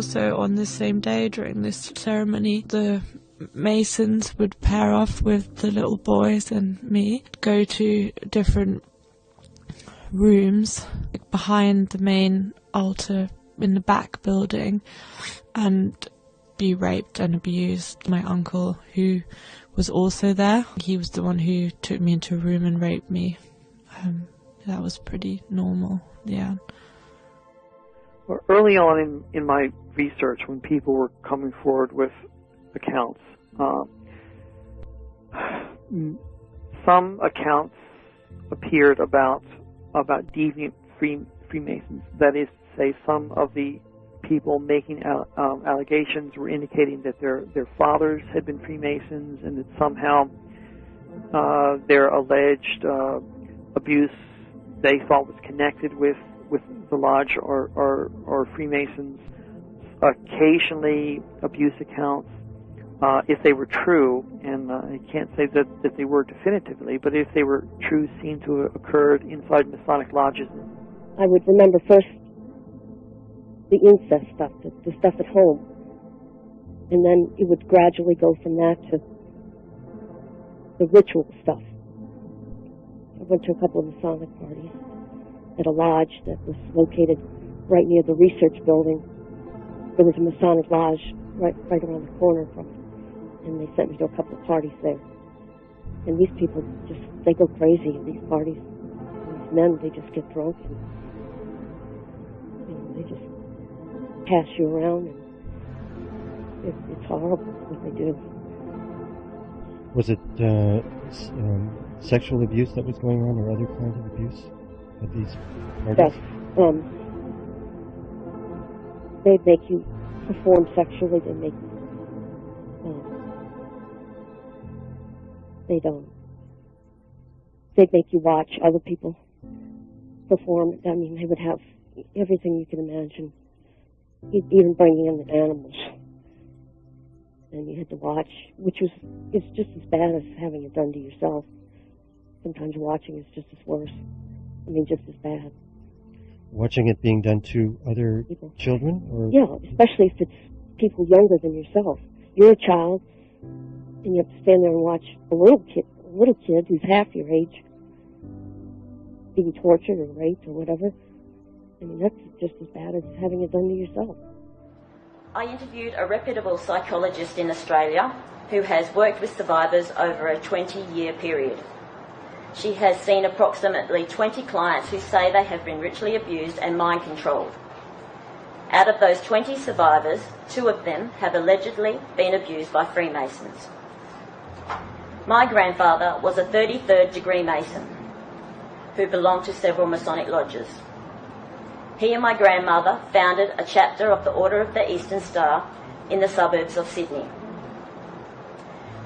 also on the same day during this ceremony, the Masons would pair off with the little boys and me, go to different rooms behind the main altar in the back building and be raped and abused. My uncle, who was also there, he was the one who took me into a room and raped me. That was pretty normal, yeah. Well, early on in my research, when people were coming forward with accounts, some accounts appeared about deviant Freemasons. That is to say, some of the people making allegations were indicating that their fathers had been Freemasons, and that somehow their alleged abuse they thought was connected with the lodge or Freemasons. Occasionally, abuse accounts, if they were true, and I can't say that they were definitively, but if they were true, seem to have occurred inside Masonic lodges. I would remember first the incest stuff, the stuff at home, and then it would gradually go from that to the ritual stuff. I went to a couple of Masonic parties at a lodge that was located right near the research building. There was a Masonic lodge right around the corner from it, and they sent me to a couple of parties there. And these people they go crazy at these parties. And these men, they just get drunk and they just pass you around, and it's horrible what they do. Was it sexual abuse that was going on, or other kinds of abuse at these parties? Yes. They'd make you perform sexually. They'd make you watch other people perform. I mean, they would have everything you can imagine, even bringing in the animals. And you had to watch, it's just as bad as having it done to yourself. Sometimes watching is just as worse. I mean, just as bad. Watching it being done to other children? Or? Yeah, especially if it's people younger than yourself. You're a child, and you have to stand there and watch a little kid who's half your age being tortured or raped or whatever. I mean, that's just as bad as having it done to yourself. I interviewed a reputable psychologist in Australia who has worked with survivors over a 20-year period. She has seen approximately 20 clients who say they have been ritually abused and mind-controlled. Out of those 20 survivors, 2 of them have allegedly been abused by Freemasons. My grandfather was a 33rd degree Mason who belonged to several Masonic lodges. He and my grandmother founded a chapter of the Order of the Eastern Star in the suburbs of Sydney.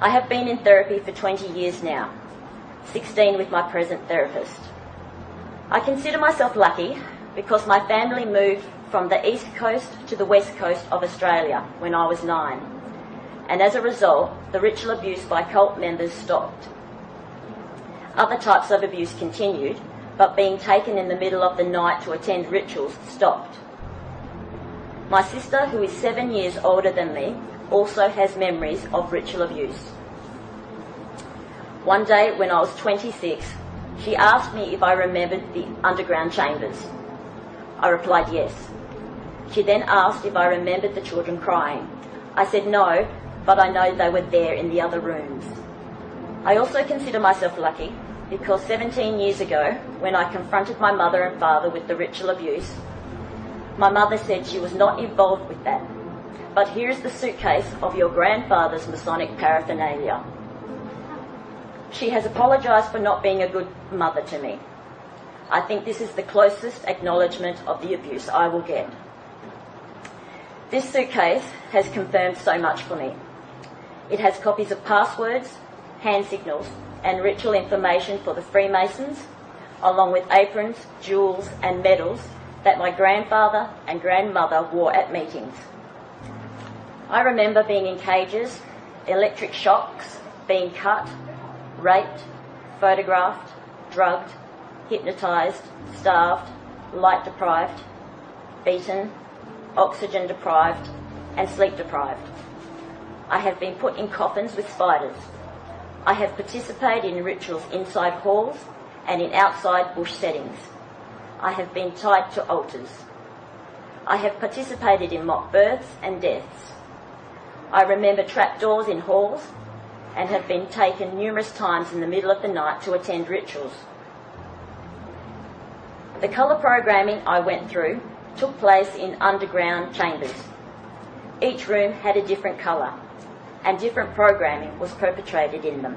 I have been in therapy for 20 years now, 16 with my present therapist. I consider myself lucky because my family moved from the east coast to the west coast of Australia when I was 9, and as a result, the ritual abuse by cult members stopped. Other types of abuse continued, but being taken in the middle of the night to attend rituals stopped. My sister, who is 7 years older than me, also has memories of ritual abuse. One day when I was 26, she asked me if I remembered the underground chambers. I replied yes. She then asked if I remembered the children crying. I said no, but I know they were there in the other rooms. I also consider myself lucky because 17 years ago, when I confronted my mother and father with the ritual abuse, my mother said she was not involved with that. But here is the suitcase of your grandfather's Masonic paraphernalia. She has apologised for not being a good mother to me. I think this is the closest acknowledgement of the abuse I will get. This suitcase has confirmed so much for me. It has copies of passwords, hand signals, and ritual information for the Freemasons, along with aprons, jewels, and medals that my grandfather and grandmother wore at meetings. I remember being in cages, electric shocks, being cut, raped, photographed, drugged, hypnotised, starved, light deprived, beaten, oxygen deprived, and sleep deprived. I have been put in coffins with spiders. I have participated in rituals inside halls and in outside bush settings. I have been tied to altars. I have participated in mock births and deaths. I remember trapdoors in halls and have been taken numerous times in the middle of the night to attend rituals. The colour programming I went through took place in underground chambers. Each room had a different colour, and different programming was perpetrated in them.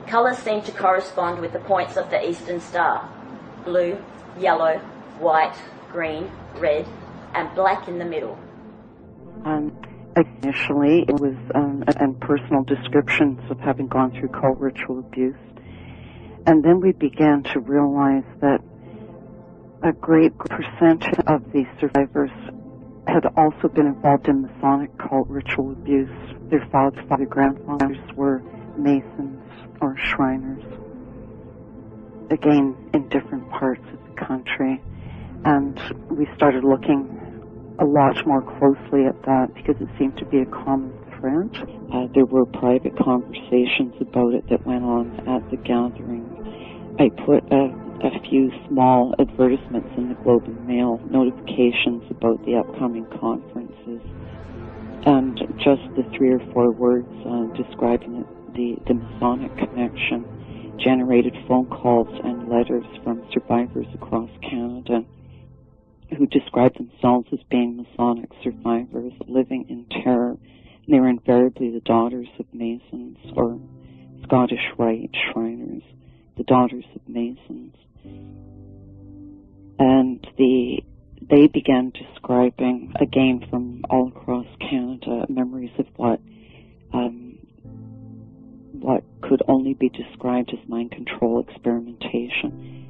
Colours seemed to correspond with the points of the Eastern Star: blue, yellow, white, green, red, and black in the middle. Initially, it was and personal descriptions of having gone through cult ritual abuse. And then we began to realize that a great percentage of the survivors had also been involved in Masonic cult ritual abuse. Their fathers, grandfathers were Masons or Shriners, again, in different parts of the country. And we started looking a lot more closely at that because it seemed to be a common thread. There were private conversations about it that went on at the gathering. I put a few small advertisements in the Globe and Mail, notifications about the upcoming conferences, and just the 3 or 4 words describing the Masonic connection generated phone calls and letters from survivors across Canada who described themselves as being Masonic survivors living in terror. And they were invariably the daughters of Masons or Scottish Rite Shriners, the daughters of Masons. And they began describing, again from all across Canada, memories of what could only be described as mind control experimentation.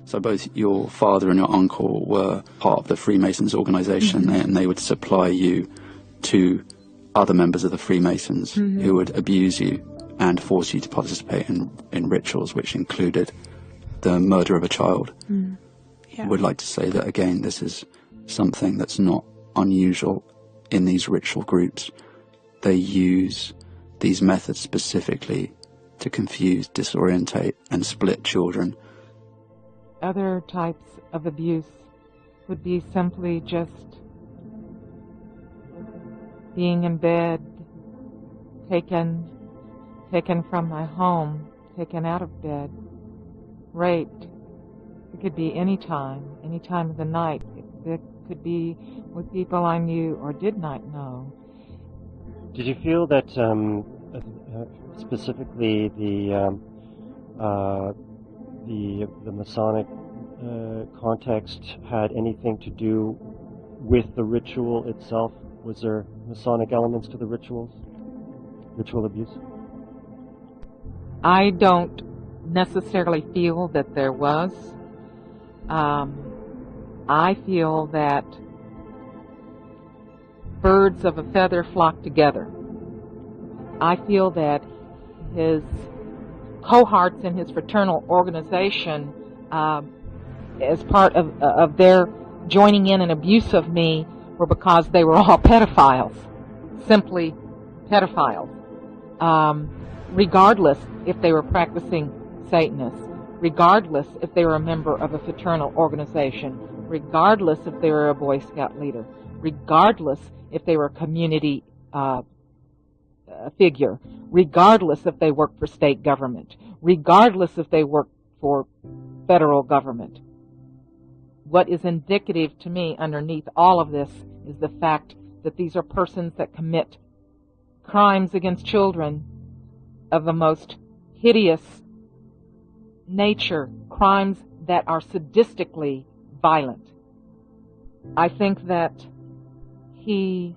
So both your father and your uncle were part of the Freemasons organization, mm-hmm. and they would supply you to other members of the Freemasons mm-hmm. who would abuse you and force you to participate in rituals which included the murder of a child. Mm. Yeah. I would like to say that, again, this is something that's not unusual in these ritual groups. They use these methods specifically to confuse, disorientate, and split children. Other types of abuse would be simply just being in bed, taken from my home, taken out of bed, raped. It could be any time of the night. It could be with people I knew or did not know. Did you feel that specifically the Masonic context had anything to do with the ritual itself? Was there Masonic elements to the ritual abuse? I don't necessarily feel that there was. I feel that birds of a feather flock together. I feel that his cohorts in his fraternal organization, as part of their joining in an abuse of me, were because they were all pedophiles, simply pedophiles, regardless if they were practicing Satanists, regardless if they were a member of a fraternal organization, regardless if they were a Boy Scout leader, regardless if they were a community figure, regardless if they worked for state government, regardless if they worked for federal government. What is indicative to me underneath all of this is the fact that these are persons that commit crimes against children of the most hideous nature, crimes that are sadistically violent. I think that he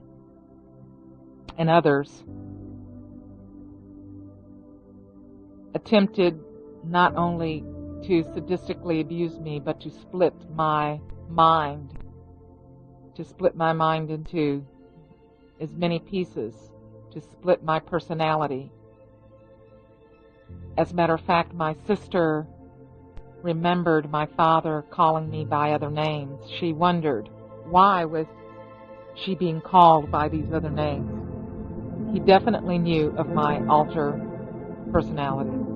and others attempted not only to sadistically abuse me, but to split my mind into as many pieces, to split my personality. As a matter of fact, my sister remembered my father calling me by other names. She wondered why was she being called by these other names. He definitely knew of my alter personality.